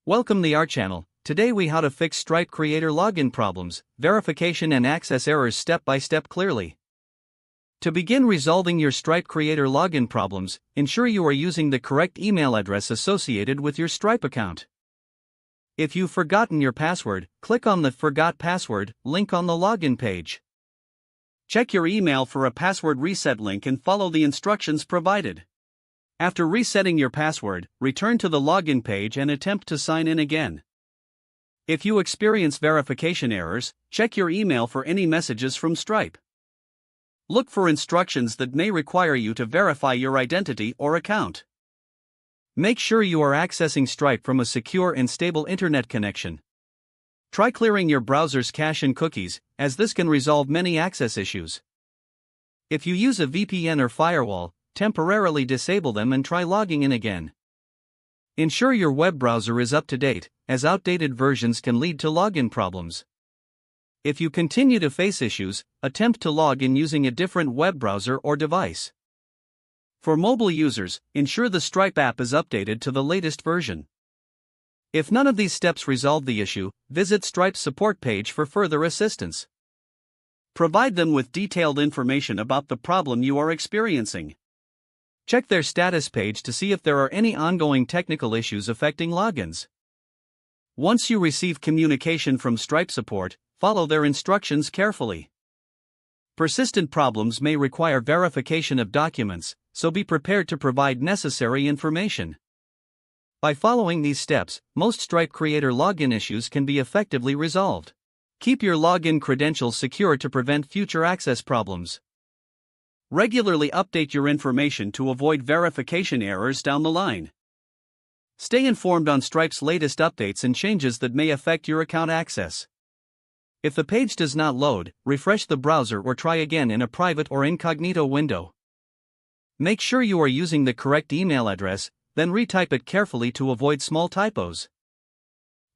Welcome to our channel. Today we how to fix Stripe creator login problems, verification and access errors step by step clearly. To begin resolving your Stripe creator login problems, ensure you are using the correct email address associated with your Stripe account. If you've forgotten your password, click on the Forgot Password link on the login page. Check your email for a password reset link and follow the instructions provided. After resetting your password, return to the login page and attempt to sign in again. If you experience verification errors, check your email for any messages from Stripe. Look for instructions that may require you to verify your identity or account. Make sure you are accessing Stripe from a secure and stable internet connection. Try clearing your browser's cache and cookies, as this can resolve many access issues. If you use a VPN or firewall, temporarily disable them and try logging in again. Ensure your web browser is up to date, as outdated versions can lead to login problems. If you continue to face issues, attempt to log in using a different web browser or device. For mobile users, ensure the Stripe app is updated to the latest version. If none of these steps resolve the issue, visit Stripe's support page for further assistance. Provide them with detailed information about the problem you are experiencing. Check their status page to see if there are any ongoing technical issues affecting logins. Once you receive communication from Stripe support, follow their instructions carefully. Persistent problems may require verification of documents, so be prepared to provide necessary information. By following these steps, most Stripe creator login issues can be effectively resolved. Keep your login credentials secure to prevent future access problems. Regularly update your information to avoid verification errors down the line. Stay informed on Stripe's latest updates and changes that may affect your account access. If the page does not load, refresh the browser or try again in a private or incognito window. Make sure you are using the correct email address, then retype it carefully to avoid small typos.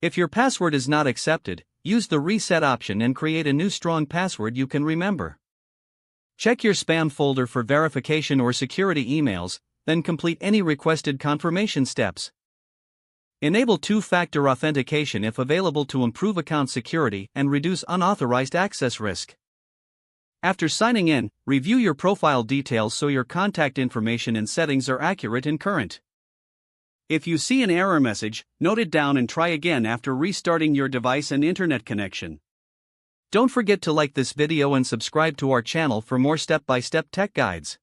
If your password is not accepted, use the reset option and create a new strong password you can remember. Check your spam folder for verification or security emails, then complete any requested confirmation steps. Enable two-factor authentication if available to improve account security and reduce unauthorized access risk. After signing in, review your profile details so your contact information and settings are accurate and current. If you see an error message, note it down and try again after restarting your device and internet connection. Don't forget to like this video and subscribe to our channel for more step-by-step tech guides.